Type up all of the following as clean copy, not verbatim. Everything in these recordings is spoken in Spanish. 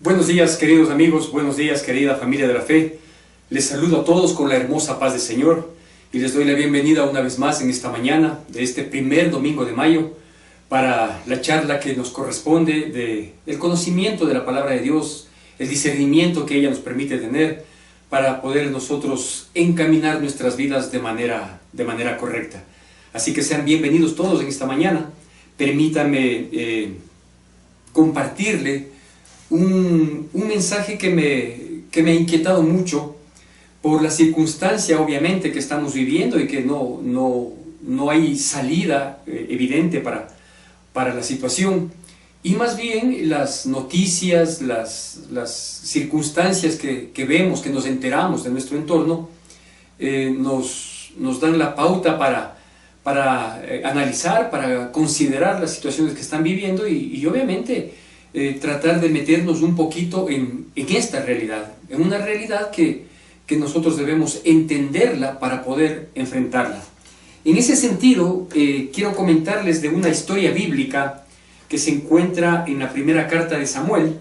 Buenos días, queridos amigos, buenos días, querida familia de la fe. Les saludo a todos con la hermosa paz del Señor y les doy la bienvenida una vez más en esta mañana de este primer domingo de mayo para la charla que nos corresponde del conocimiento de la palabra de Dios, el discernimiento que ella nos permite tener para poder nosotros encaminar nuestras vidas de manera correcta. Así que sean bienvenidos todos en esta mañana. Permítanme compartirle un mensaje que me ha inquietado mucho por la circunstancia obviamente que estamos viviendo y que no hay salida evidente para la situación, y más bien las noticias, las circunstancias que vemos, que nos enteramos de nuestro entorno, nos dan la pauta para analizar, para considerar las situaciones que están viviendo y obviamente tratar de meternos un poquito en esta realidad, en una realidad que nosotros debemos entenderla para poder enfrentarla. En ese sentido, quiero comentarles de una historia bíblica que se encuentra en la primera carta de Samuel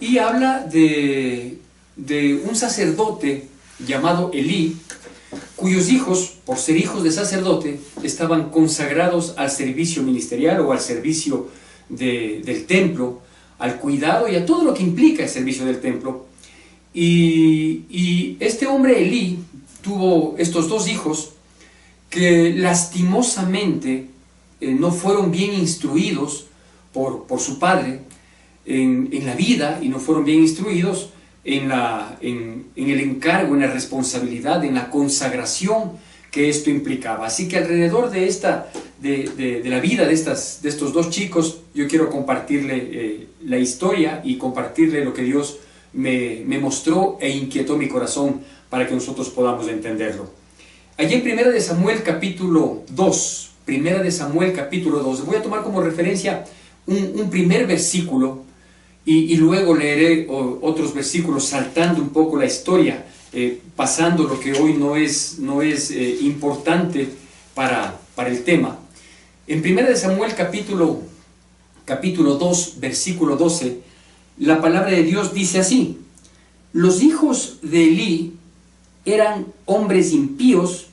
y habla de un sacerdote llamado Elí, cuyos hijos, por ser hijos de sacerdote, estaban consagrados al servicio ministerial o al servicio del templo, al cuidado y a todo lo que implica el servicio del templo. Y este hombre Elí tuvo estos dos hijos que lastimosamente no fueron bien instruidos por su padre en la vida, y no fueron bien instruidos en el encargo, en la responsabilidad, en la consagración que esto implicaba. Así que alrededor de la vida de estos dos chicos, yo quiero compartirle la historia y compartirle lo que Dios me mostró e inquietó mi corazón para que nosotros podamos entenderlo. Allí en Primera de Samuel capítulo 2, Primera de Samuel capítulo 2, voy a tomar como referencia un primer versículo y luego leeré otros versículos saltando un poco la historia, pasando lo que hoy no es importante para el tema. En 1 de Samuel capítulo 2, versículo 12, la palabra de Dios dice así: los hijos de Elí eran hombres impíos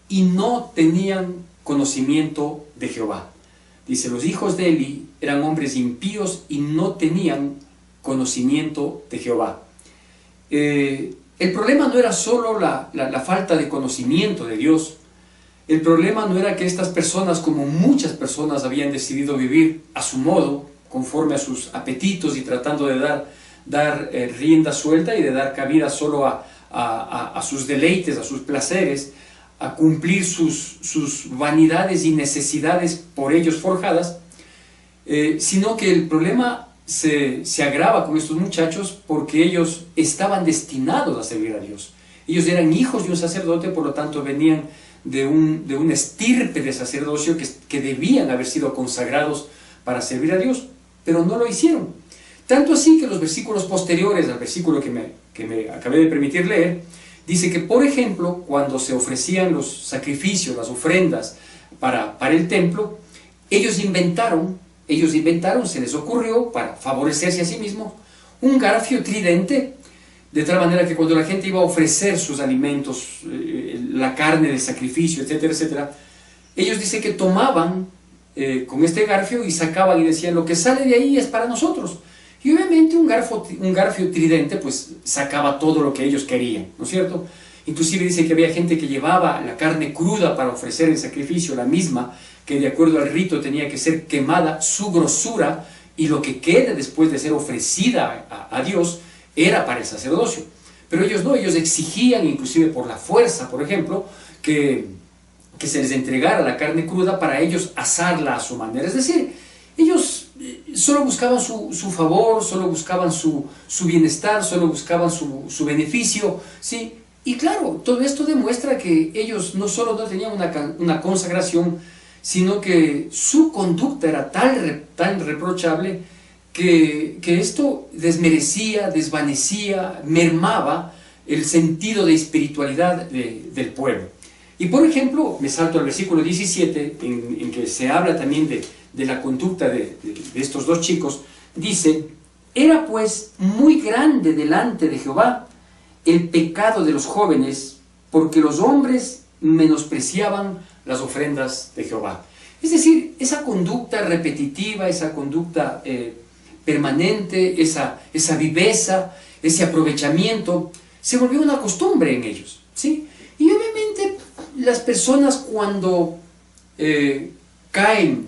y no tenían conocimiento de Jehová. Dice, los hijos de Elí eran hombres impíos y no tenían conocimiento de Jehová. El problema no era solo la falta de conocimiento de Dios. El problema no era que estas personas, como muchas personas, habían decidido vivir a su modo, conforme a sus apetitos y tratando de dar rienda suelta y de dar cabida solo a sus deleites, a sus placeres, a cumplir sus vanidades y necesidades por ellos forjadas, sino que el problema se agrava con estos muchachos porque ellos estaban destinados a servir a Dios. Ellos eran hijos de un sacerdote, por lo tanto venían de una estirpe de sacerdocio que debían haber sido consagrados para servir a Dios, pero no lo hicieron. Tanto así que los versículos posteriores al versículo que me acabé de permitir leer, dice que, por ejemplo, cuando se ofrecían los sacrificios, las ofrendas para el templo, ellos inventaron, se les ocurrió, para favorecerse a sí mismos, un garfio tridente, de tal manera que cuando la gente iba a ofrecer sus alimentos, la carne del sacrificio, etcétera, etcétera, ellos dicen que tomaban con este garfio y sacaban y decían, lo que sale de ahí es para nosotros. Y obviamente un garfio tridente pues sacaba todo lo que ellos querían, ¿no es cierto? Inclusive dice que había gente que llevaba la carne cruda para ofrecer el sacrificio, la misma, que de acuerdo al rito tenía que ser quemada, su grosura y lo que quede después de ser ofrecida a Dios era para el sacerdocio. Pero ellos no, ellos exigían inclusive por la fuerza, por ejemplo, que se les entregara la carne cruda para ellos asarla a su manera. Es decir, ellos solo buscaban su favor, solo buscaban su bienestar, solo buscaban su beneficio, ¿sí? Y claro, todo esto demuestra que ellos no solo no tenían una consagración, sino que su conducta era tan reprochable que esto desmerecía, desvanecía, mermaba el sentido de espiritualidad del pueblo. Y por ejemplo, me salto al versículo 17, en que se habla también de la conducta de estos dos chicos. Dice, Era pues muy grande delante de Jehová el pecado de los jóvenes, porque los hombres menospreciaban las ofrendas de Jehová. Es decir, esa conducta repetitiva, esa conducta permanente, esa viveza, ese aprovechamiento, se volvió una costumbre en ellos, ¿sí? Y obviamente las personas cuando caen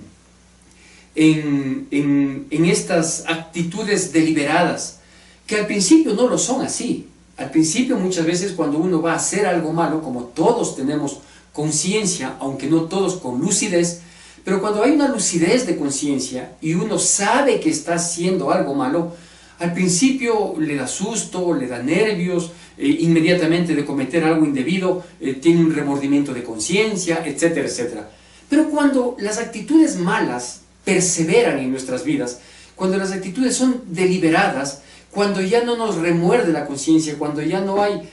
en estas actitudes deliberadas, que al principio no lo son así. Al principio muchas veces cuando uno va a hacer algo malo, como todos tenemos conciencia, aunque no todos con lucidez, pero cuando hay una lucidez de conciencia y uno sabe que está haciendo algo malo, al principio le da susto, le da nervios, inmediatamente de cometer algo indebido, tiene un remordimiento de conciencia, etcétera, etcétera. Pero cuando las actitudes malas perseveran en nuestras vidas, cuando las actitudes son deliberadas, cuando ya no nos remuerde la conciencia, cuando ya no hay,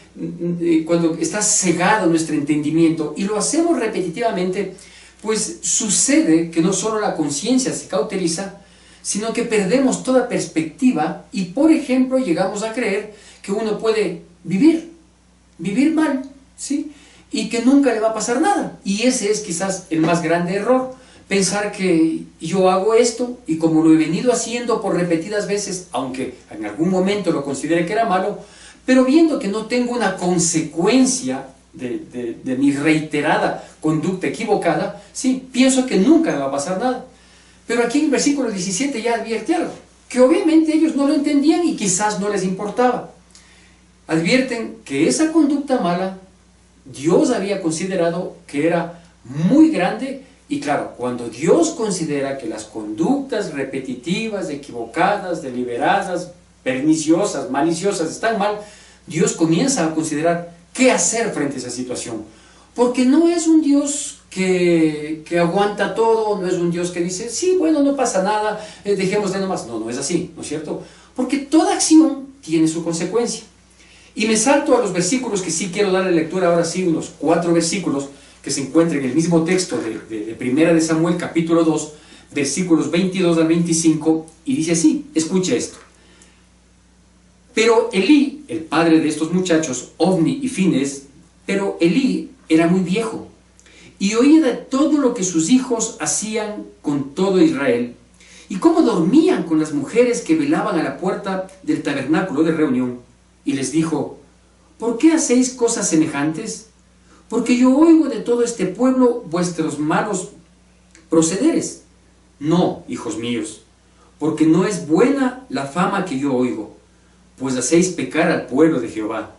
cuando está cegado nuestro entendimiento y lo hacemos repetitivamente, pues sucede que no solo la conciencia se cauteriza, sino que perdemos toda perspectiva y, por ejemplo, llegamos a creer que uno puede vivir mal, ¿sí? Y que nunca le va a pasar nada. Y ese es quizás el más grande error, pensar que yo hago esto y como lo he venido haciendo por repetidas veces, aunque en algún momento lo considere que era malo, pero viendo que no tengo una consecuencia de mi reiterada conducta equivocada, sí, pienso que nunca me va a pasar nada. Pero aquí en el versículo 17 ya advierte algo, que obviamente ellos no lo entendían y quizás no les importaba. Advierten que esa conducta mala, Dios había considerado que era muy grande. Y claro, cuando Dios considera que las conductas repetitivas, equivocadas, deliberadas, perniciosas, maliciosas están mal, Dios comienza a considerar qué hacer frente a esa situación. Porque no es un Dios que aguanta todo, no es un Dios que dice, sí, bueno, no pasa nada, dejémosle nomás. No, no es así, ¿no es cierto? Porque toda acción tiene su consecuencia. Y me salto a los versículos que sí quiero darle lectura, ahora sí, unos 4 versículos, que se encuentra en el mismo texto de Primera de Samuel, capítulo 2, versículos 22 al 25, y dice así, escucha esto. Pero Elí, el padre de estos muchachos, Ofni y Fines, pero Elí era muy viejo, y oía de todo lo que sus hijos hacían con todo Israel, y cómo dormían con las mujeres que velaban a la puerta del tabernáculo de reunión, y les dijo, ¿por qué hacéis cosas semejantes? Porque yo oigo de todo este pueblo vuestros malos procederes. No, hijos míos, porque no es buena la fama que yo oigo, pues hacéis pecar al pueblo de Jehová.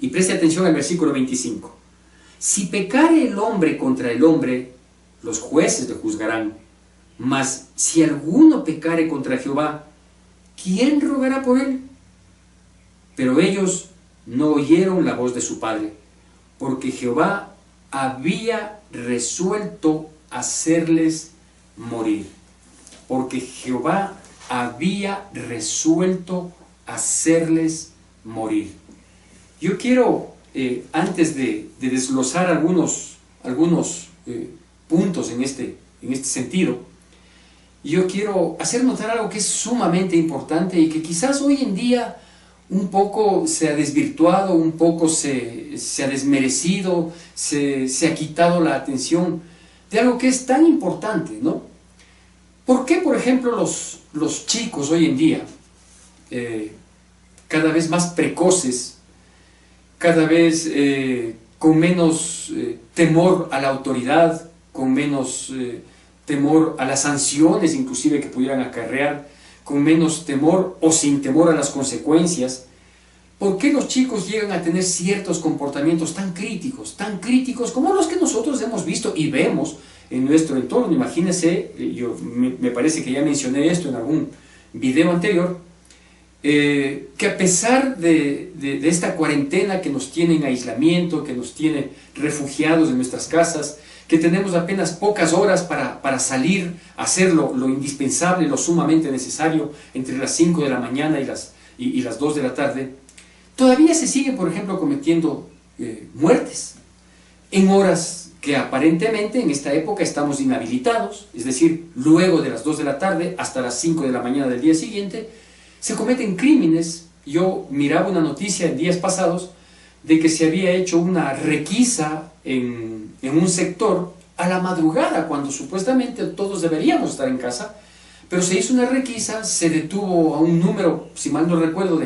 Y preste atención al versículo 25. Si pecare el hombre contra el hombre, los jueces le juzgarán. Mas si alguno pecare contra Jehová, ¿quién rogará por él? Pero ellos no oyeron la voz de su padre, porque Jehová había resuelto hacerles morir. Porque Jehová había resuelto hacerles morir. Yo quiero, antes de desglosar algunos puntos en este sentido, yo quiero hacer notar algo que es sumamente importante y que quizás hoy en día un poco se ha desvirtuado, un poco se ha desmerecido, se ha quitado la atención de algo que es tan importante, ¿no? ¿Por qué, por ejemplo, los chicos hoy en día, cada vez más precoces, cada vez con menos temor a la autoridad, con menos temor a las sanciones inclusive que pudieran acarrear, con menos temor o sin temor a las consecuencias? ¿Por qué los chicos llegan a tener ciertos comportamientos tan críticos como los que nosotros hemos visto y vemos en nuestro entorno? Imagínense, me parece que ya mencioné esto en algún video anterior, que a pesar de esta cuarentena que nos tiene en aislamiento, que nos tiene refugiados en nuestras casas, que tenemos apenas pocas horas para salir a hacer lo indispensable, lo sumamente necesario entre las 5 de la mañana y las 2 de la tarde, todavía se sigue, por ejemplo, cometiendo muertes en horas que aparentemente en esta época estamos inhabilitados, es decir, luego de las 2 de la tarde hasta las 5 de la mañana del día siguiente, se cometen crímenes. Yo miraba una noticia en días pasados de que se había hecho una requisa en un sector a la madrugada, cuando supuestamente todos deberíamos estar en casa, pero se hizo una requisa, se detuvo a un número, si mal no recuerdo,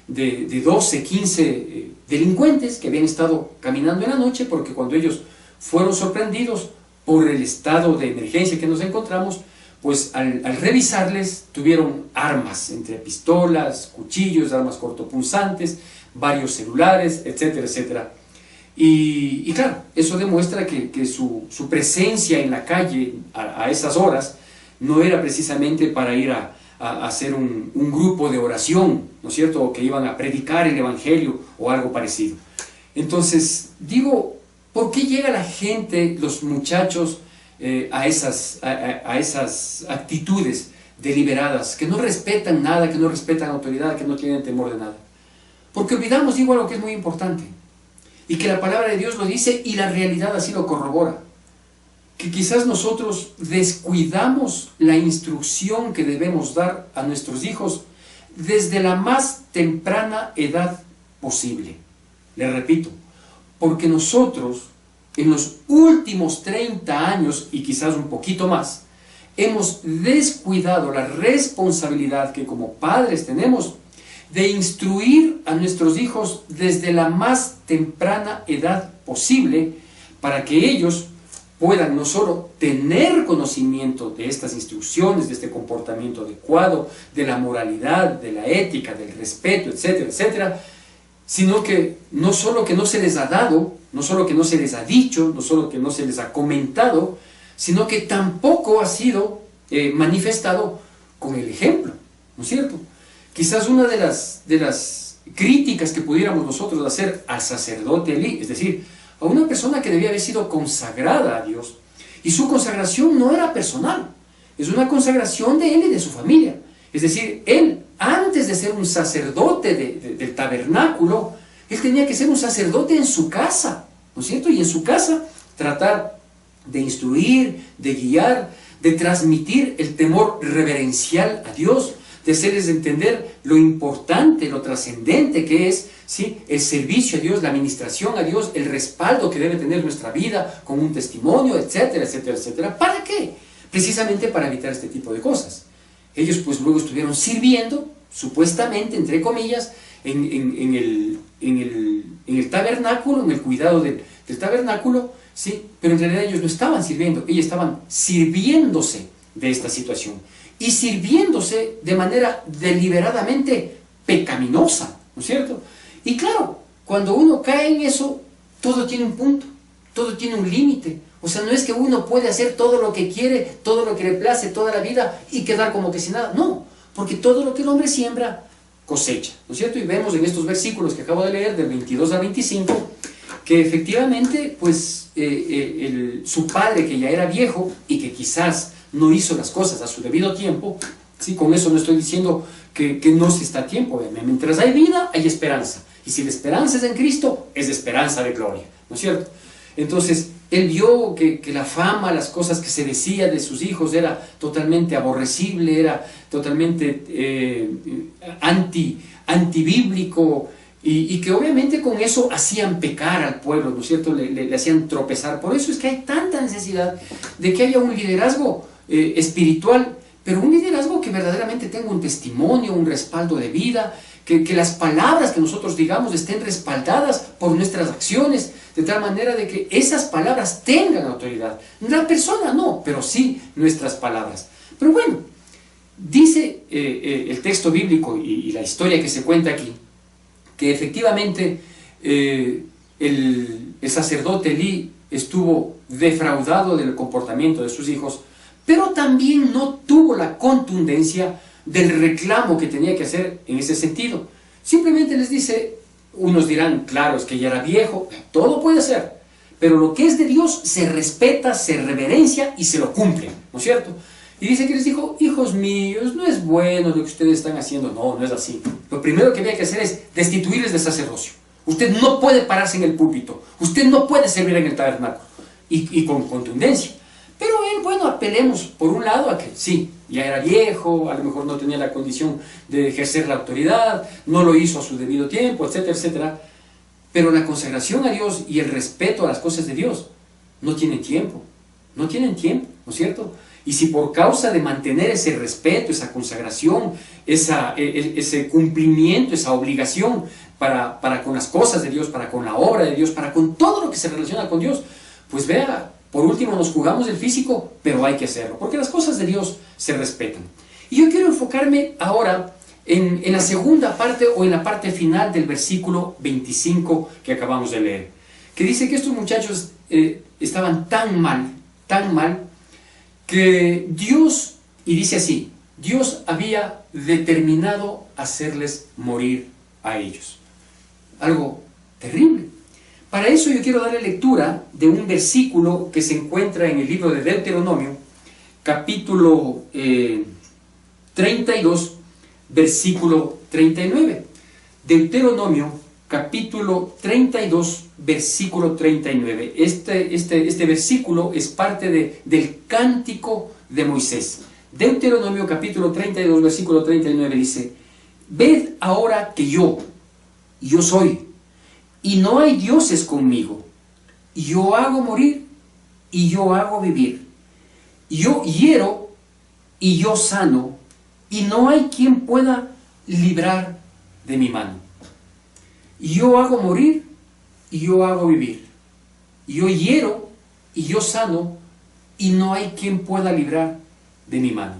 de 12, 15 delincuentes que habían estado caminando en la noche, porque cuando ellos fueron sorprendidos por el estado de emergencia que nos encontramos, pues al revisarles tuvieron armas, entre pistolas, cuchillos, armas cortopunzantes, varios celulares, etcétera, etcétera. Y claro, eso demuestra que su presencia en la calle a esas horas no era precisamente para ir a hacer un grupo de oración, ¿no es cierto?, o que iban a predicar el evangelio o algo parecido. Entonces, digo, ¿por qué llega la gente, los muchachos, a esas actitudes deliberadas, que no respetan nada, que no respetan autoridad, que no tienen temor de nada? Porque olvidamos, digo, algo que es muy importante, y que la palabra de Dios lo dice y la realidad así lo corrobora, que quizás nosotros descuidamos la instrucción que debemos dar a nuestros hijos desde la más temprana edad posible. Le repito, porque nosotros en los últimos 30 años y quizás un poquito más, hemos descuidado la responsabilidad que como padres tenemos de instruir a nuestros hijos desde la más temprana edad posible, para que ellos puedan no solo tener conocimiento de estas instrucciones, de este comportamiento adecuado, de la moralidad, de la ética, del respeto, etcétera, etcétera, sino que no solo que no se les ha dado, no solo que no se les ha dicho, no solo que no se les ha comentado, sino que tampoco ha sido manifestado con el ejemplo, ¿no es cierto? Quizás una de las críticas que pudiéramos nosotros hacer al sacerdote Elí, es decir, a una persona que debía haber sido consagrada a Dios, y su consagración no era personal, es una consagración de él y de su familia. Es decir, él, antes de ser un sacerdote del tabernáculo, él tenía que ser un sacerdote en su casa, ¿no es cierto? Y en su casa tratar de instruir, de guiar, de transmitir el temor reverencial a Dios, de hacerles entender lo importante, lo trascendente que es, ¿sí?, el servicio a Dios, la administración a Dios, el respaldo que debe tener nuestra vida con un testimonio, etcétera, etcétera, etcétera. ¿Para qué? Precisamente para evitar este tipo de cosas. Ellos pues luego estuvieron sirviendo, supuestamente, entre comillas, en el tabernáculo, en el cuidado del tabernáculo, ¿sí? Pero en realidad ellos no estaban sirviendo, ellos estaban sirviéndose de esta situación, y sirviéndose de manera deliberadamente pecaminosa, ¿no es cierto? Y claro, cuando uno cae en eso, todo tiene un punto, todo tiene un límite. O sea, no es que uno puede hacer todo lo que quiere, todo lo que le place toda la vida y quedar como que sin nada. No, porque todo lo que el hombre siembra, cosecha, ¿no es cierto? Y vemos en estos versículos que acabo de leer, del 22 al 25, que efectivamente, pues, su padre, que ya era viejo y que quizás no hizo las cosas a su debido tiempo, ¿sí? Con eso no estoy diciendo que no se está a tiempo. Mientras hay vida, hay esperanza. Y si la esperanza es en Cristo, es de esperanza de gloria, ¿no es cierto? Entonces, él vio que la fama, las cosas que se decía de sus hijos era totalmente aborrecible, era totalmente antibíblico, y que obviamente con eso hacían pecar al pueblo, ¿no es cierto? Le hacían tropezar. Por eso es que hay tanta necesidad de que haya un liderazgo espiritual, pero un liderazgo que verdaderamente tenga un testimonio, un respaldo de vida, que las palabras que nosotros digamos estén respaldadas por nuestras acciones, de tal manera de que esas palabras tengan autoridad. La persona no, pero sí nuestras palabras. Pero bueno, dice el texto bíblico y la historia que se cuenta aquí, que efectivamente el sacerdote Elí estuvo defraudado del comportamiento de sus hijos, pero también no tuvo la contundencia del reclamo que tenía que hacer en ese sentido. Simplemente les dice, unos dirán, claro, es que ya era viejo, todo puede ser, pero lo que es de Dios se respeta, se reverencia y se lo cumple, ¿no es cierto? Y dice que les dijo, hijos míos, no es bueno lo que ustedes están haciendo. No, no es así. Lo primero que había que hacer es destituirles de sacerdocio. Usted no puede pararse en el púlpito, usted no puede servir en el tabernáculo, y con contundencia. Pero él, bueno, apelemos por un lado a que sí, ya era viejo, a lo mejor no tenía la condición de ejercer la autoridad, no lo hizo a su debido tiempo, etcétera, etcétera. Pero la consagración a Dios y el respeto a las cosas de Dios no tienen tiempo, ¿no es cierto? Y si por causa de mantener ese respeto, esa consagración, ese cumplimiento, esa obligación para con las cosas de Dios, para con la obra de Dios, para con todo lo que se relaciona con Dios, pues vea, por último nos jugamos el físico, pero hay que hacerlo, porque las cosas de Dios se respetan. Y yo quiero enfocarme ahora en la segunda parte o en la parte final del versículo 25 que acabamos de leer, que dice que estos muchachos estaban tan mal, que Dios, y dice así, Dios había determinado hacerles morir a ellos. Algo terrible. Para eso yo quiero darle lectura de un versículo que se encuentra en el libro de Deuteronomio, capítulo 32, versículo 39. Deuteronomio, capítulo 32, versículo 39. Este versículo es parte del cántico de Moisés. Deuteronomio, capítulo 32, versículo 39 dice: ved ahora que yo soy, y no hay dioses conmigo. Yo hago morir, y yo hago vivir. Yo hiero, y yo sano, y no hay quien pueda librar de mi mano. Yo hago morir, y yo hago vivir. Yo hiero, y yo sano, y no hay quien pueda librar de mi mano.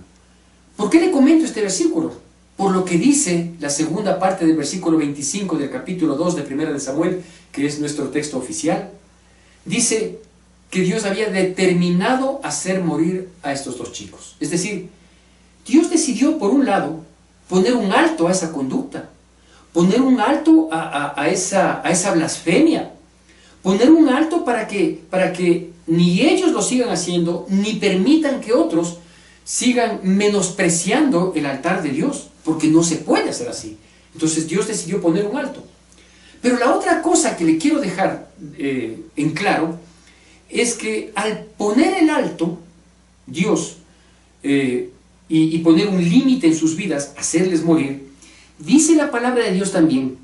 ¿Por qué le comento este versículo? Por lo que dice la segunda parte del versículo 25 del capítulo 2 de 1 de Samuel, que es nuestro texto oficial. Dice que Dios había determinado hacer morir a estos dos chicos. Es decir, Dios decidió, por un lado, poner un alto a esa conducta, poner un alto a esa blasfemia, poner un alto para que ni ellos lo sigan haciendo, ni permitan que otros sigan menospreciando el altar de Dios, porque no se puede hacer así. Entonces Dios decidió poner un alto. Pero la otra cosa que le quiero dejar en claro es que al poner el alto, Dios, y poner un límite en sus vidas, hacerles morir, dice la palabra de Dios también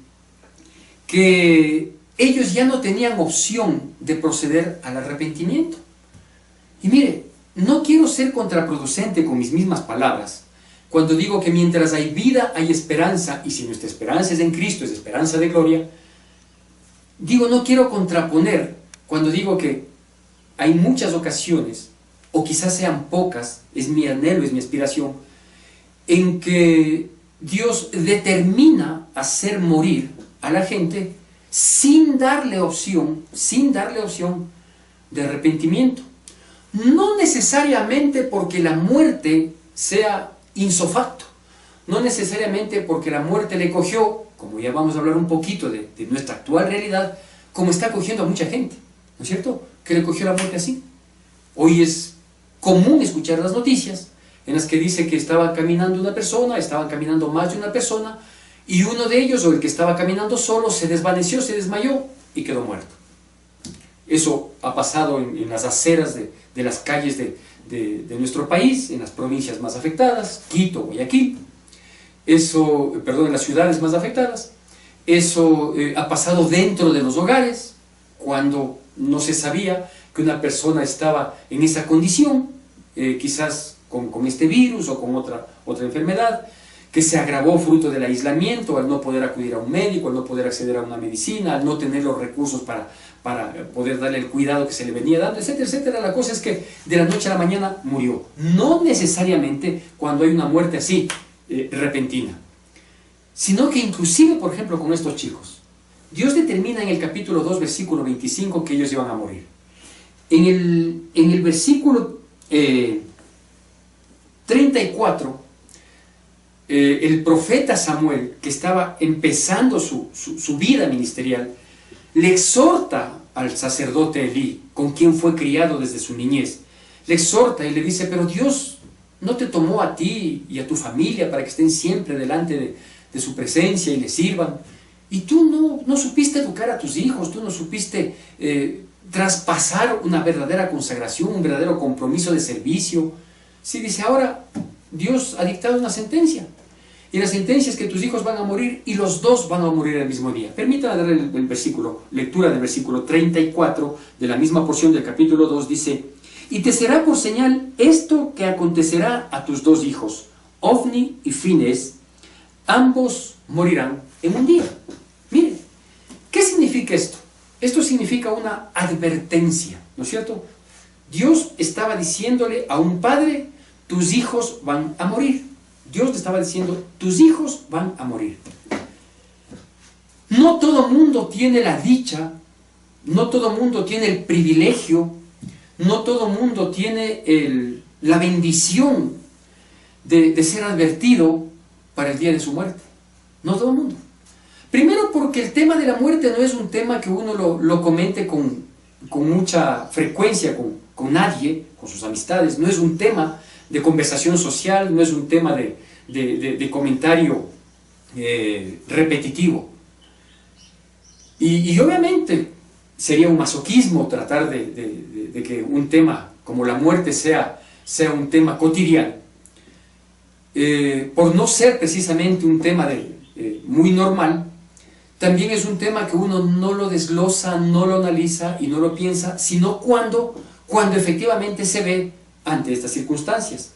que ellos ya no tenían opción de proceder al arrepentimiento. Y mire, no quiero ser contraproducente con mis mismas palabras cuando digo que mientras hay vida hay esperanza, y si nuestra esperanza es en Cristo, es esperanza de gloria. Digo, no quiero contraponer cuando digo que hay muchas ocasiones, o quizás sean pocas, es mi anhelo, es mi aspiración, en que Dios determina hacer morir a la gente sin darle opción de arrepentimiento. No necesariamente porque la muerte sea insofacto, no necesariamente porque la muerte le cogió, como ya vamos a hablar un poquito de nuestra actual realidad, como está cogiendo a mucha gente, ¿no es cierto?, que le cogió la muerte así. Hoy es común escuchar las noticias en las que dice que estaba caminando una persona, estaban caminando más de una persona, y uno de ellos, o el que estaba caminando solo, se desvaneció, se desmayó y quedó muerto. Eso ha pasado en las aceras de las calles de nuestro país, en las provincias más afectadas, Quito, Guayaquil, en las ciudades más afectadas. Eso ha pasado dentro de los hogares, cuando no se sabía que una persona estaba en esa condición, quizás con este virus o con otra enfermedad, que se agravó fruto del aislamiento, al no poder acudir a un médico, al no poder acceder a una medicina, al no tener los recursos para poder darle el cuidado que se le venía dando, etcétera, etcétera. La cosa es que de la noche a la mañana murió. No necesariamente cuando hay una muerte así, repentina, sino que inclusive, por ejemplo, con estos chicos, Dios determina en el capítulo 2, versículo 25, que ellos iban a morir. En el versículo 34, el profeta Samuel, que estaba empezando su vida ministerial, le exhorta al sacerdote Elí, con quien fue criado desde su niñez. Le exhorta y le dice: pero Dios no te tomó a ti y a tu familia para que estén siempre delante de su presencia y le sirvan. Y tú no supiste educar a tus hijos, tú no supiste traspasar una verdadera consagración, un verdadero compromiso de servicio. Sí, dice, ahora Dios ha dictado una sentencia. Y la sentencia es que tus hijos van a morir y los dos van a morir el mismo día. Permítanme dar el versículo, lectura del versículo 34 de la misma porción del capítulo 2, dice: y te será por señal esto que acontecerá a tus dos hijos, Ofni y Fines, ambos morirán en un día. Miren, ¿qué significa esto? Esto significa una advertencia, ¿no es cierto? Dios estaba diciéndole a un padre, tus hijos van a morir. Dios le estaba diciendo, tus hijos van a morir. No todo mundo tiene la dicha, no todo mundo tiene el privilegio, no todo mundo tiene la bendición de ser advertido para el día de su muerte. No todo el mundo. Primero porque el tema de la muerte no es un tema que uno lo comente con mucha frecuencia con nadie, con sus amistades. No es un tema de conversación social, no es un tema de comentario repetitivo. Y obviamente sería un masoquismo tratar de que un tema como la muerte sea un tema cotidiano. Por no ser precisamente un tema muy normal, también es un tema que uno no lo desglosa, no lo analiza y no lo piensa, sino cuando efectivamente se ve ante estas circunstancias.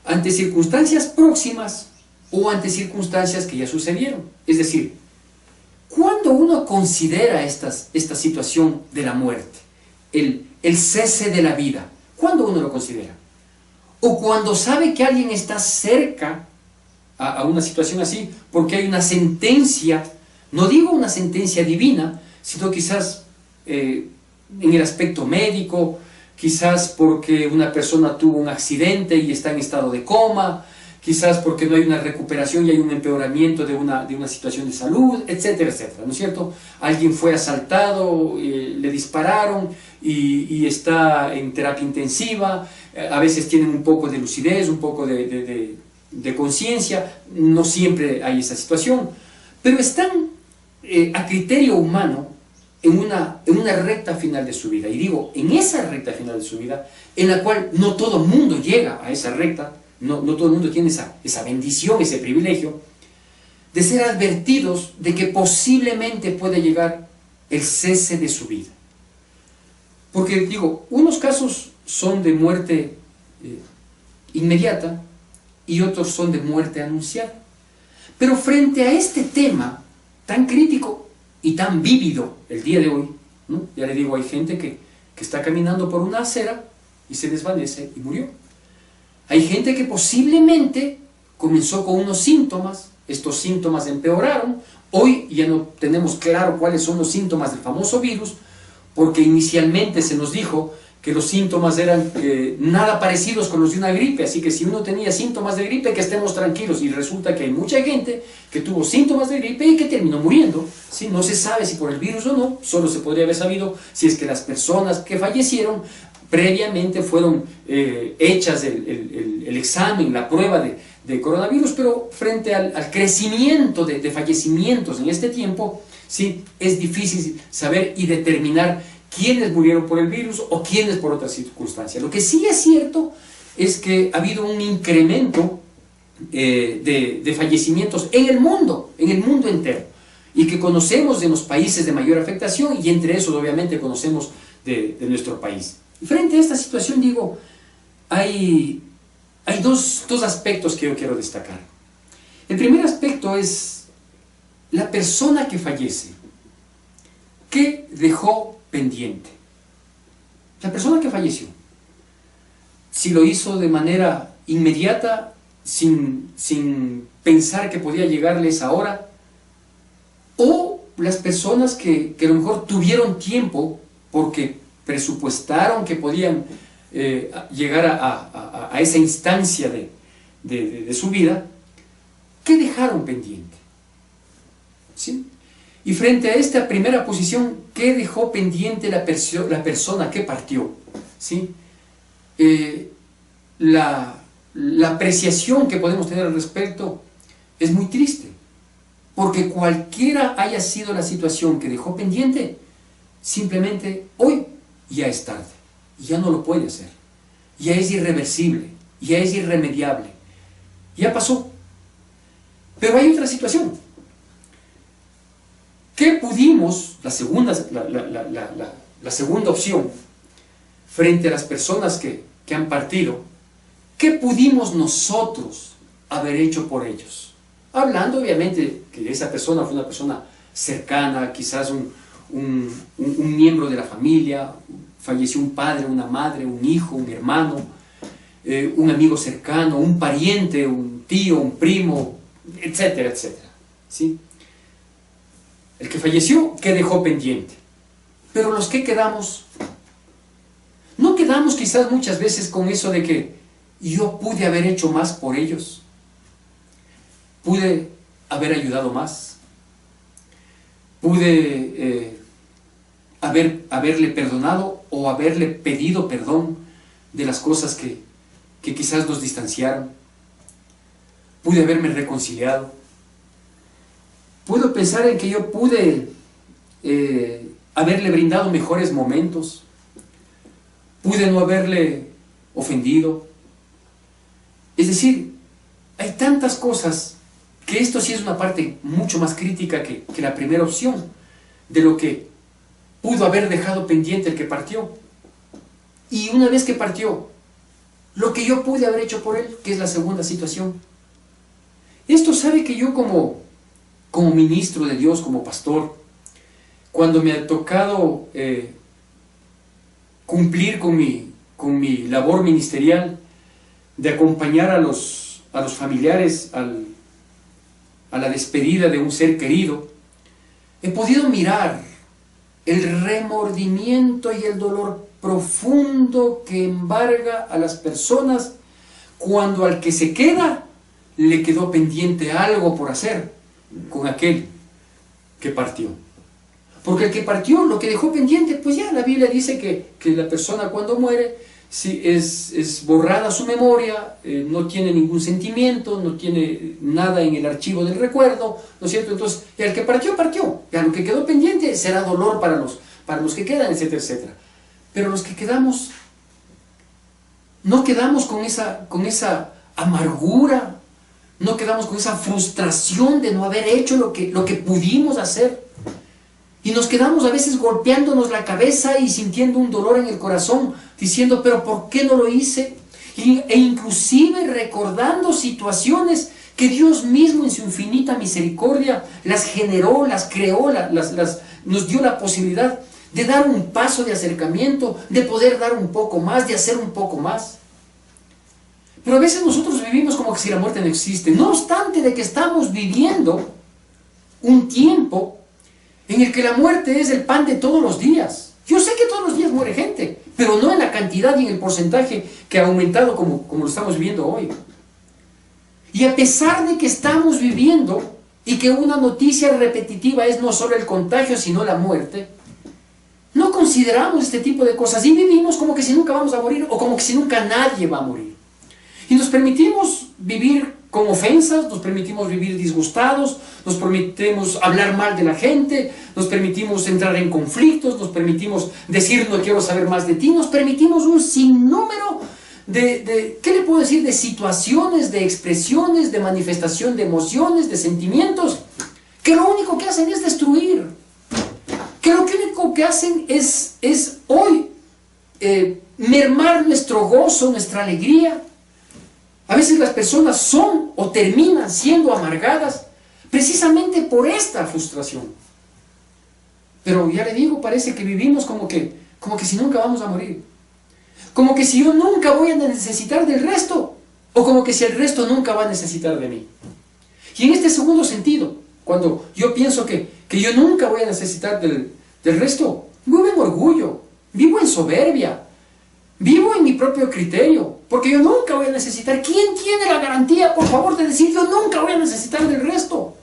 Ante circunstancias próximas o ante circunstancias que ya sucedieron. Es decir, cuando uno considera esta situación de la muerte, el cese de la vida, ¿cuándo uno lo considera? O cuando sabe que alguien está cerca a una situación así, porque hay una sentencia, no digo una sentencia divina, sino quizás en el aspecto médico, quizás porque una persona tuvo un accidente y está en estado de coma, quizás porque no hay una recuperación y hay un empeoramiento de una situación de salud, etcétera, etcétera, ¿no es cierto? Alguien fue asaltado, le dispararon y está en terapia intensiva, a veces tienen un poco de lucidez, un poco de conciencia, no siempre hay esa situación, pero están a criterio humano en una recta final de su vida. Y digo, en esa recta final de su vida, en la cual no todo el mundo llega a esa recta, no todo el mundo tiene esa bendición, ese privilegio, de ser advertidos de que posiblemente puede llegar el cese de su vida. Porque digo, unos casos son de muerte inmediata y otros son de muerte anunciada. Pero frente a este tema tan crítico y tan vívido el día de hoy, ¿no? Ya le digo, hay gente que está caminando por una acera y se desvanece y murió. Hay gente que posiblemente comenzó con unos síntomas, estos síntomas empeoraron, hoy ya no tenemos claro cuáles son los síntomas del famoso virus, porque inicialmente se nos dijo que los síntomas eran nada parecidos con los de una gripe, así que si uno tenía síntomas de gripe, que estemos tranquilos, y resulta que hay mucha gente que tuvo síntomas de gripe y que terminó muriendo, ¿sí? No se sabe si por el virus o no, solo se podría haber sabido si es que las personas que fallecieron previamente fueron hechas el examen, la prueba de coronavirus, pero frente al crecimiento de fallecimientos en este tiempo, ¿sí? Es difícil saber y determinar quiénes murieron por el virus o quiénes por otras circunstancias. Lo que sí es cierto es que ha habido un incremento de fallecimientos en el mundo entero, y que conocemos de los países de mayor afectación, y entre esos obviamente conocemos de nuestro país. Y frente a esta situación, digo, hay dos aspectos que yo quiero destacar. El primer aspecto es la persona que fallece. ¿Qué dejó pendiente? La persona que falleció, si lo hizo de manera inmediata, sin pensar que podía llegarle esa hora, o las personas que a lo mejor tuvieron tiempo porque presupuestaron que podían llegar a esa instancia de su vida, ¿qué dejaron pendiente? ¿Sí? Y frente a esta primera posición, ¿qué dejó pendiente la persona que partió? ¿Sí? La apreciación que podemos tener al respecto es muy triste, porque cualquiera haya sido la situación que dejó pendiente, simplemente hoy ya es tarde, ya no lo puede hacer, ya es irreversible, ya es irremediable, ya pasó. Pero hay otra situación. ¿Qué pudimos, la segunda opción, frente a las personas que han partido, qué pudimos nosotros haber hecho por ellos? Hablando obviamente que esa persona fue una persona cercana, quizás un miembro de la familia, falleció un padre, una madre, un hijo, un hermano, un amigo cercano, un pariente, un tío, un primo, etcétera, etcétera, ¿sí? El que falleció, ¿qué dejó pendiente? Pero los que quedamos, no quedamos quizás muchas veces con eso de que yo pude haber hecho más por ellos, pude haber ayudado más, pude haberle perdonado o haberle pedido perdón de las cosas que quizás nos distanciaron, pude haberme reconciliado. Puedo pensar en que yo pude haberle brindado mejores momentos, pude no haberle ofendido. Es decir, hay tantas cosas que esto sí es una parte mucho más crítica que la primera opción, de lo que pudo haber dejado pendiente el que partió. Y una vez que partió, lo que yo pude haber hecho por él, que es la segunda situación. Esto sabe que yo como ministro de Dios, como pastor, cuando me ha tocado cumplir con mi labor ministerial de acompañar a los familiares a la despedida de un ser querido, he podido mirar el remordimiento y el dolor profundo que embarga a las personas cuando al que se queda le quedó pendiente algo por hacer con aquel que partió. Porque el que partió, lo que dejó pendiente, pues ya la Biblia dice que la persona cuando muere, si es borrada su memoria, no tiene ningún sentimiento, no tiene nada en el archivo del recuerdo, ¿no es cierto? Entonces, el que partió, partió. Ya lo que quedó pendiente será dolor para los que quedan, etcétera, etcétera. Pero los que quedamos, no quedamos con esa amargura, no quedamos con esa frustración de no haber hecho lo que pudimos hacer. Y nos quedamos a veces golpeándonos la cabeza y sintiendo un dolor en el corazón, diciendo, pero ¿por qué no lo hice? E inclusive recordando situaciones que Dios mismo en su infinita misericordia las generó, las creó, nos dio la posibilidad de dar un paso de acercamiento, de poder dar un poco más, de hacer un poco más. Pero a veces nosotros vivimos como que si la muerte no existe, no obstante de que estamos viviendo un tiempo en el que la muerte es el pan de todos los días. Yo sé que todos los días muere gente, pero no en la cantidad y en el porcentaje que ha aumentado como lo estamos viviendo hoy. Y a pesar de que estamos viviendo y que una noticia repetitiva es no solo el contagio, sino la muerte, no consideramos este tipo de cosas y vivimos como que si nunca vamos a morir o como que si nunca nadie va a morir. Y nos permitimos vivir con ofensas, nos permitimos vivir disgustados, nos permitimos hablar mal de la gente, nos permitimos entrar en conflictos, nos permitimos decir no quiero saber más de ti, nos permitimos un sinnúmero ¿qué le puedo decir? De situaciones, de expresiones, de manifestación de emociones, de sentimientos, que lo único que hacen es destruir, que lo único que hacen es hoy mermar nuestro gozo, nuestra alegría. A veces las personas son o terminan siendo amargadas precisamente por esta frustración. Pero ya le digo, parece que vivimos como que si nunca vamos a morir. Como que si yo nunca voy a necesitar del resto, o como que si el resto nunca va a necesitar de mí. Y en este segundo sentido, cuando yo pienso que yo nunca voy a necesitar del resto, vivo en orgullo, vivo en soberbia, vivo en mi propio criterio, porque yo nunca voy a necesitar. ¿Quién tiene la garantía, por favor, de decir yo nunca voy a necesitar del resto?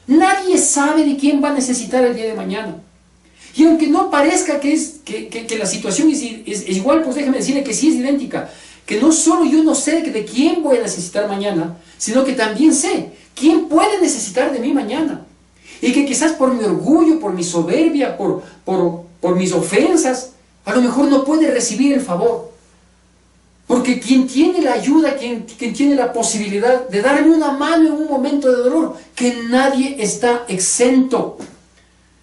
Nadie sabe de quién va a necesitar el día de mañana. Y aunque no parezca que la situación es igual, pues déjeme decirle que sí es idéntica. Que no solo yo no sé de quién voy a necesitar mañana, sino que también sé quién puede necesitar de mí mañana. Y que quizás por mi orgullo, por mi soberbia, por mis ofensas, A lo mejor no puede recibir el favor. Porque quien tiene la ayuda, quien tiene la posibilidad de darme una mano en un momento de dolor, que nadie está exento,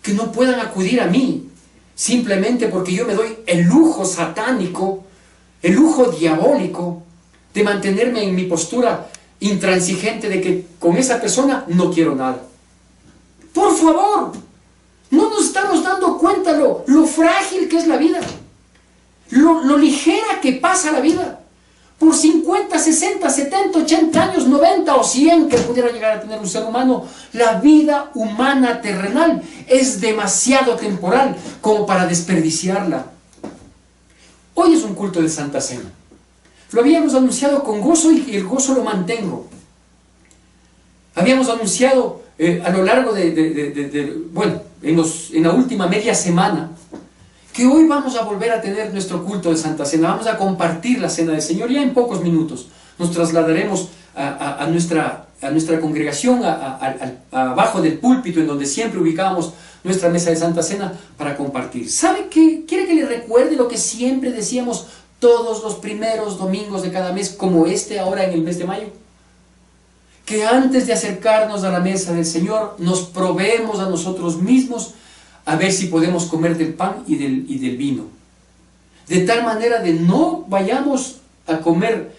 que no puedan acudir a mí, simplemente porque yo me doy el lujo satánico, el lujo diabólico, de mantenerme en mi postura intransigente de que con esa persona no quiero nada. Por favor, no nos estamos dando cuenta lo frágil que es la vida, lo ligera que pasa la vida. Por 50, 60, 70, 80 años, 90 o 100 que pudiera llegar a tener un ser humano, la vida humana terrenal es demasiado temporal como para desperdiciarla. Hoy es un culto de Santa Cena. Lo habíamos anunciado con gozo y el gozo lo mantengo. Habíamos anunciado a lo largo en la última media semana, que hoy vamos a volver a tener nuestro culto de Santa Cena. Vamos a compartir la Cena del Señor. Ya en pocos minutos nos trasladaremos a nuestra congregación, abajo del púlpito, en donde siempre ubicábamos nuestra mesa de Santa Cena, para compartir. ¿Sabe qué? ¿Quiere que le recuerde lo que siempre decíamos todos los primeros domingos de cada mes, como ahora en el mes de mayo? Que antes de acercarnos a la mesa del Señor, nos probemos a nosotros mismos a ver si podemos comer del pan y del vino. De tal manera de no vayamos a comer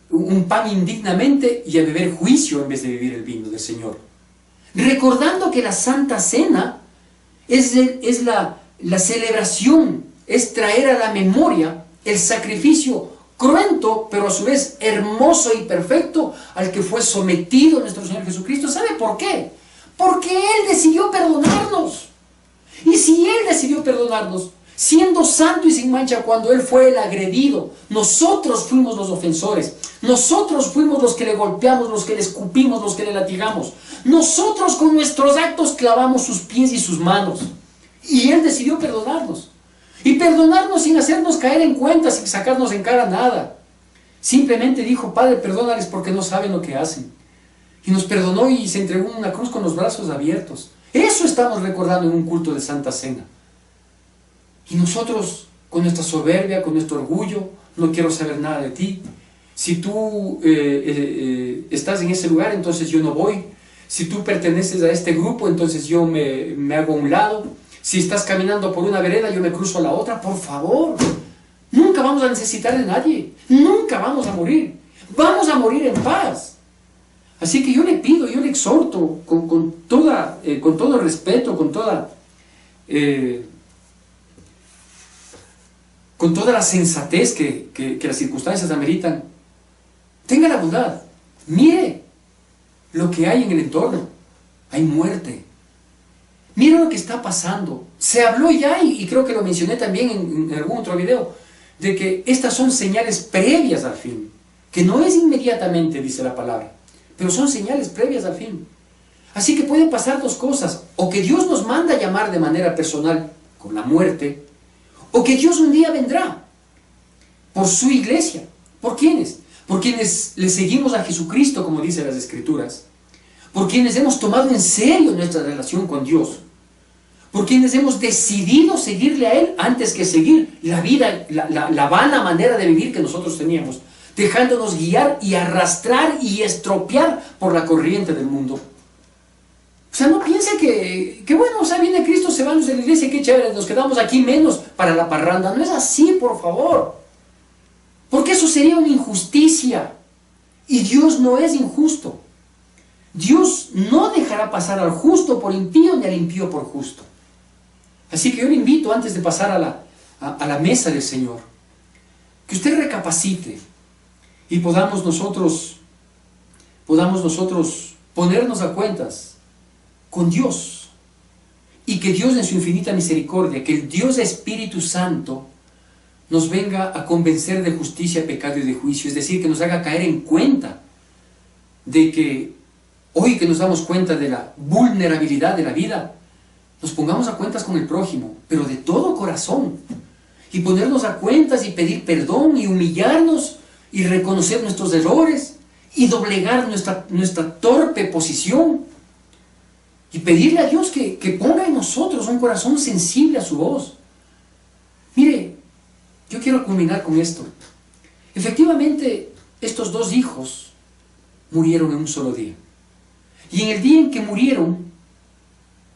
un pan indignamente y a beber juicio en vez de vivir el vino del Señor. Recordando que la Santa Cena es la celebración, es traer a la memoria el sacrificio cruento, pero a su vez hermoso y perfecto, al que fue sometido nuestro Señor Jesucristo. ¿Sabe por qué? Porque Él decidió perdonarnos. Y si Él decidió perdonarnos, siendo santo y sin mancha, cuando Él fue el agredido, nosotros fuimos los ofensores, nosotros fuimos los que le golpeamos, los que le escupimos, los que le latigamos, nosotros con nuestros actos clavamos sus pies y sus manos, y Él decidió perdonarnos, y perdonarnos sin hacernos caer en cuenta, sin sacarnos en cara nada. Simplemente dijo: Padre, perdónales porque no saben lo que hacen. Y nos perdonó y se entregó en una cruz con los brazos abiertos. Eso estamos recordando en un culto de Santa Cena. Y nosotros, con nuestra soberbia, con nuestro orgullo, no quiero saber nada de ti. Si tú estás en ese lugar, entonces yo no voy. Si tú perteneces a este grupo, entonces yo me hago a un lado. Si estás caminando por una vereda, yo me cruzo a la otra. Por favor, nunca vamos a necesitar de nadie. Nunca vamos a morir. Vamos a morir en paz. Así que yo le pido, yo le exhorto con todo respeto, con toda la sensatez que las circunstancias ameritan. Tenga la bondad, mire lo que hay en el entorno. Hay muerte. Mire lo que está pasando. Se habló ya, y creo que lo mencioné también en algún otro video, de que estas son señales previas al fin, que no es inmediatamente, dice la palabra, pero son señales previas al fin. Así que pueden pasar dos cosas: o que Dios nos manda a llamar de manera personal con la muerte, o que Dios un día vendrá por su iglesia. ¿Por quiénes? Por quienes le seguimos a Jesucristo, como dice las Escrituras, por quienes hemos tomado en serio nuestra relación con Dios, por quienes hemos decidido seguirle a Él antes que seguir la vida, la vana manera de vivir que nosotros teníamos, dejándonos guiar y arrastrar y estropear por la corriente del mundo. O sea, no piense que bueno, o sea, viene Cristo, se van de la iglesia, qué chévere, nos quedamos aquí menos para la parranda. No es así, por favor. Porque eso sería una injusticia. Y Dios no es injusto. Dios no dejará pasar al justo por impío, ni al impío por justo. Así que yo le invito, antes de pasar a la mesa del Señor, que usted recapacite y podamos nosotros ponernos a cuentas con Dios, y que Dios, en su infinita misericordia, que el Dios Espíritu Santo nos venga a convencer de justicia, pecado y de juicio. Es decir, que nos haga caer en cuenta de que hoy que nos damos cuenta de la vulnerabilidad de la vida, nos pongamos a cuentas con el prójimo, pero de todo corazón, y ponernos a cuentas y pedir perdón y humillarnos y reconocer nuestros errores y doblegar nuestra torpe posición y pedirle a Dios que ponga en nosotros un corazón sensible a su voz. yo quiero culminar con esto. Efectivamente, estos dos hijos murieron en un solo día. Y en el día en que murieron,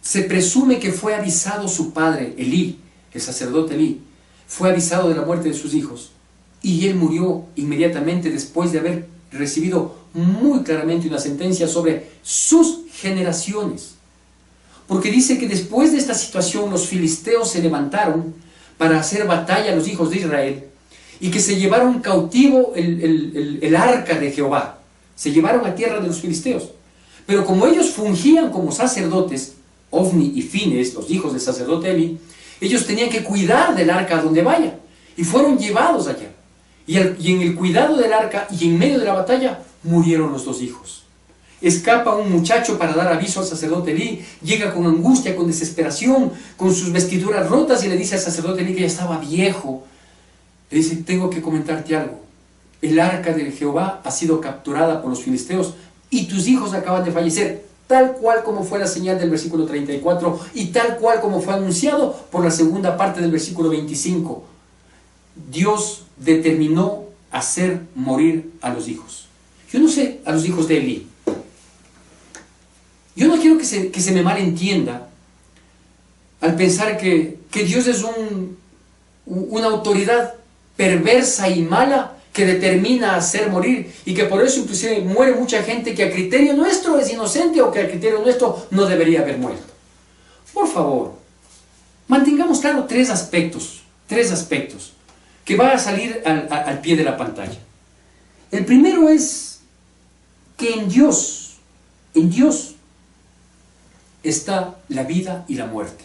se presume que fue avisado su padre, Elí, el sacerdote Elí, fue avisado de la muerte de sus hijos. Y él murió inmediatamente después de haber recibido muy claramente una sentencia sobre sus generaciones. Porque dice que después de esta situación los filisteos se levantaron para hacer batalla a los hijos de Israel y que se llevaron cautivo el arca de Jehová. Se llevaron a tierra de los filisteos. Pero como ellos fungían como sacerdotes, Ofni y Fines, los hijos del sacerdote Eli, ellos tenían que cuidar del arca a donde vaya. Y fueron llevados allá. Y en el cuidado del arca y en medio de la batalla, murieron los dos hijos. Escapa un muchacho para dar aviso al sacerdote Elí, llega con angustia, con desesperación, con sus vestiduras rotas y le dice al sacerdote Elí que ya estaba viejo. Le dice, tengo que comentarte algo. El arca de Jehová ha sido capturada por los filisteos y tus hijos acaban de fallecer, tal cual como fue la señal del versículo 34 y tal cual como fue anunciado por la segunda parte del versículo 25. Dios determinó hacer morir a los hijos. Yo no sé, a los hijos de Elí. Yo no quiero que se me malentienda al pensar que Dios es una autoridad perversa y mala que determina hacer morir y que por eso inclusive muere mucha gente que a criterio nuestro es inocente o que a criterio nuestro no debería haber muerto. Por favor, mantengamos claro tres aspectos que van a salir al pie de la pantalla. El primero es que en Dios está la vida y la muerte.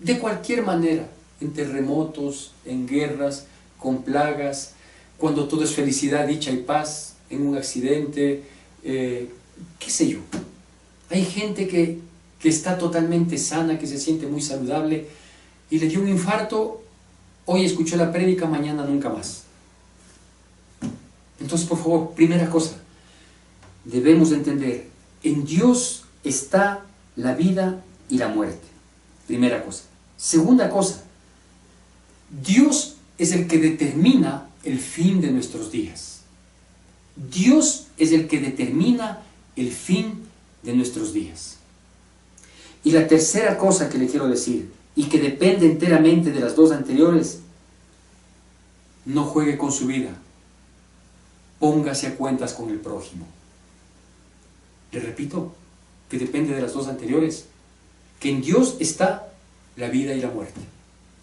De cualquier manera, en terremotos, en guerras, con plagas, cuando todo es felicidad, dicha y paz, en un accidente, qué sé yo. Hay gente que está totalmente sana, que se siente muy saludable y le dio un infarto, hoy escuchó la prédica, mañana nunca más. Entonces, por favor, primera cosa, debemos entender, en Dios está la vida y la muerte. Primera cosa. Segunda cosa, Dios es el que determina el fin de nuestros días. Dios es el que determina el fin de nuestros días. Y la tercera cosa que le quiero decir, y que depende enteramente de las dos anteriores, no juegue con su vida. Póngase a cuentas con el prójimo. Le repito, que depende de las dos anteriores, que en Dios está la vida y la muerte.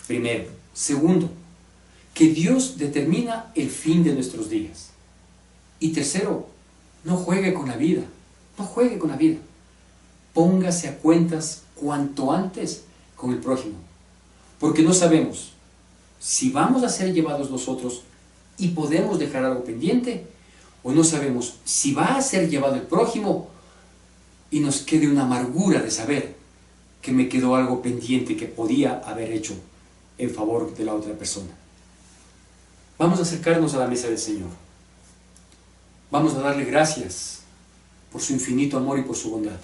Primero. Segundo, que Dios determina el fin de nuestros días. Y tercero, no juegue con la vida. No juegue con la vida. Póngase a cuentas cuanto antes con el prójimo. Porque no sabemos si vamos a ser llevados nosotros y podemos dejar algo pendiente, o no sabemos si va a ser llevado el prójimo y nos quede una amargura de saber que me quedó algo pendiente que podía haber hecho en favor de la otra persona. Vamos a acercarnos a la mesa del Señor. Vamos a darle gracias por su infinito amor y por su bondad.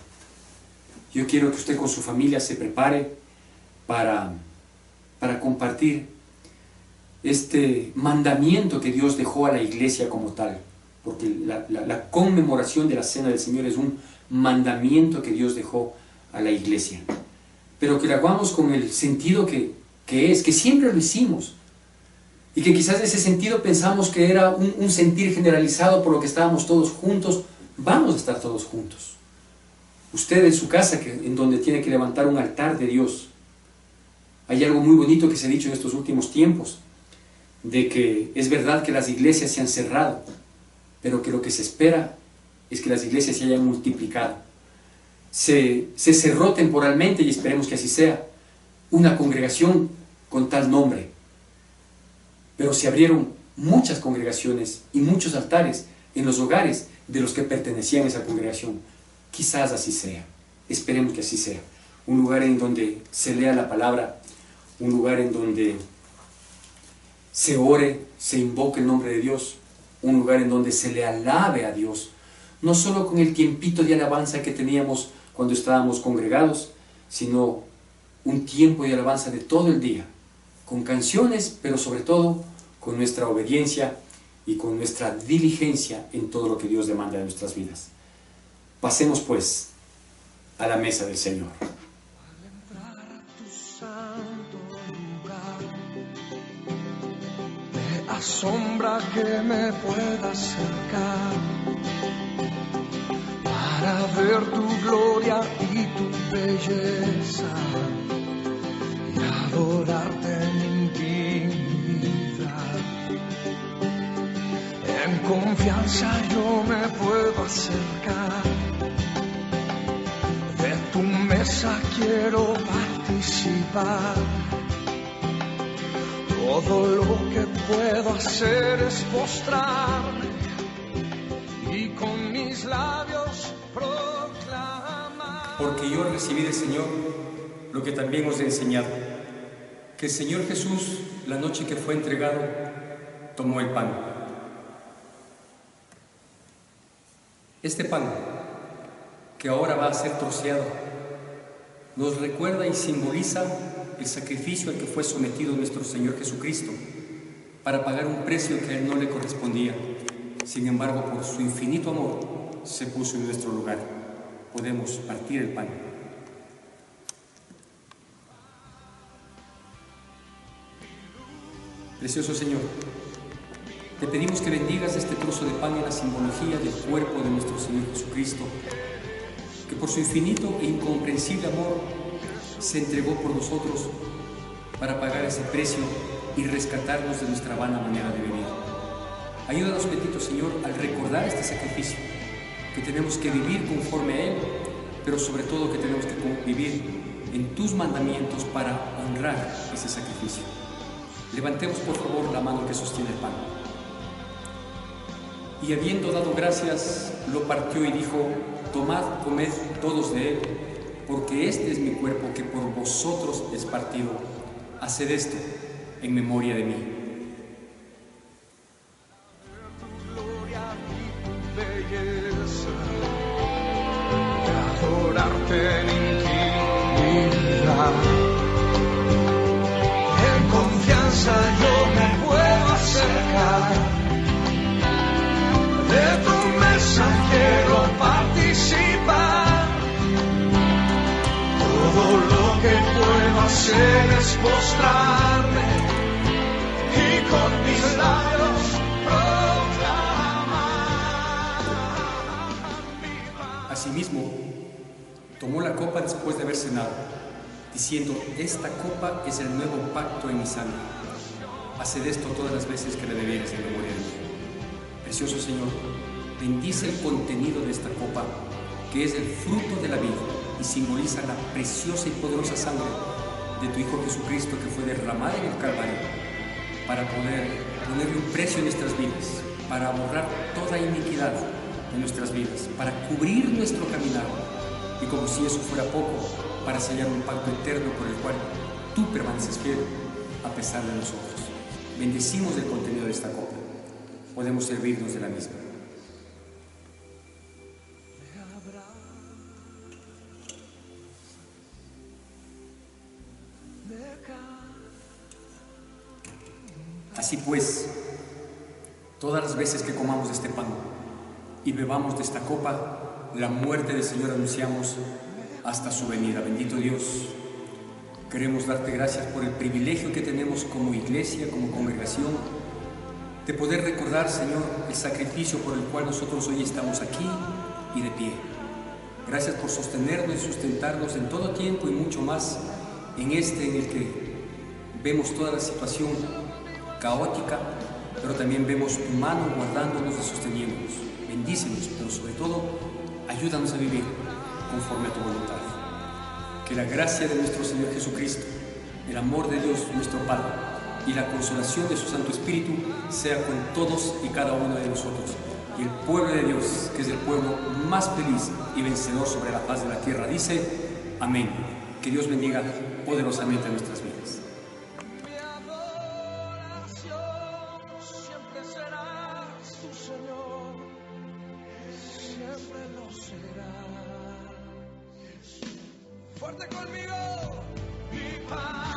Yo quiero que usted con su familia se prepare para compartir este mandamiento que Dios dejó a la iglesia como tal. Porque la conmemoración de la Cena del Señor es un mandamiento que Dios dejó a la iglesia. Pero que lo hagamos con el sentido que siempre lo hicimos. Y que quizás en ese sentido pensamos que era un sentir generalizado por lo que estábamos todos juntos. Vamos a estar todos juntos. Usted en su casa, en donde tiene que levantar un altar de Dios. Hay algo muy bonito que se ha dicho en estos últimos tiempos, de que es verdad que las iglesias se han cerrado, pero que lo que se espera es que las iglesias se hayan multiplicado. Se cerró temporalmente, y esperemos que así sea, una congregación con tal nombre, pero se abrieron muchas congregaciones y muchos altares en los hogares de los que pertenecían a esa congregación. Quizás así sea, esperemos que así sea. Un lugar en donde se lea la palabra, un lugar en donde se ore, se invoque el nombre de Dios, un lugar en donde se le alabe a Dios, no solo con el tiempito de alabanza que teníamos cuando estábamos congregados, sino un tiempo de alabanza de todo el día, con canciones, pero sobre todo con nuestra obediencia y con nuestra diligencia en todo lo que Dios demanda de nuestras vidas. Pasemos pues a la mesa del Señor. Al entrar a tu santo lugar, me asombra que me pueda acercar para ver tu gloria y tu belleza y adorarte en intimidad. En confianza yo me puedo acercar, de tu mesa quiero participar. Todo lo que puedo hacer es postrarme y con mis labios proclamar. Porque yo recibí del Señor lo que también os he enseñado, que el Señor Jesús, la noche que fue entregado, tomó el pan. Este pan, que ahora va a ser troceado, nos recuerda y simboliza el sacrificio al que fue sometido nuestro Señor Jesucristo para pagar un precio que a Él no le correspondía. Sin embargo, por su infinito amor, se puso en nuestro lugar. Podemos partir el pan. Precioso Señor, te pedimos que bendigas este trozo de pan en la simbología del cuerpo de nuestro Señor Jesucristo, que por su infinito e incomprensible amor se entregó por nosotros para pagar ese precio y rescatarnos de nuestra vana manera de vivir. Ayúdanos, bendito Señor, al recordar este sacrificio, que tenemos que vivir conforme a Él, pero sobre todo que tenemos que vivir en tus mandamientos para honrar ese sacrificio. Levantemos por favor la mano que sostiene el pan. Y habiendo dado gracias, lo partió y dijo: tomad, comed todos de él, porque este es mi cuerpo que por vosotros es partido. Haced esto en memoria de mí. Tu gloria y tu belleza, y adorarte en intimidad. En confianza yo me puedo acercar, de tu mesa quiero participar. Todo lo que puedo hacer es postrarme y con mis labios proclamar mi paz. Asimismo, tomó la copa después de haber cenado, diciendo: esta copa es el nuevo pacto en mi sangre. Haced esto todas las veces que la bebiereis en memoria de mí. Precioso Señor, bendice el contenido de esta copa, que es el fruto de la vida y simboliza la preciosa y poderosa sangre de tu Hijo Jesucristo, que fue derramada en el Calvario para poder ponerle un precio en nuestras vidas, para borrar toda iniquidad de nuestras vidas, para cubrir nuestro caminar y, como si eso fuera poco, para sellar un pacto eterno por el cual tú permaneces fiel a pesar de nosotros. Bendecimos el contenido de esta copa. Podemos servirnos de la misma. Así pues, todas las veces que comamos este pan y bebamos de esta copa, la muerte del Señor anunciamos hasta su venida. Bendito Dios, queremos darte gracias por el privilegio que tenemos como iglesia, como congregación, de poder recordar, Señor, el sacrificio por el cual nosotros hoy estamos aquí y de pie. Gracias por sostenernos y sustentarnos en todo tiempo y mucho más en este en el que vemos toda la situación caótica, pero también vemos tu mano guardándonos y sosteniéndonos. Bendícenos, pero sobre todo, ayúdanos a vivir conforme a tu voluntad. Que la gracia de nuestro Señor Jesucristo, el amor de Dios nuestro Padre y la consolación de su Santo Espíritu sea con todos y cada uno de nosotros. Y el pueblo de Dios, que es el pueblo más feliz y vencedor sobre la faz de la tierra, dice: amén. Que Dios bendiga poderosamente a nuestras vidas. Mi adoración siempre serás tu Señor, siempre lo serás. Fuerte conmigo, mi paz.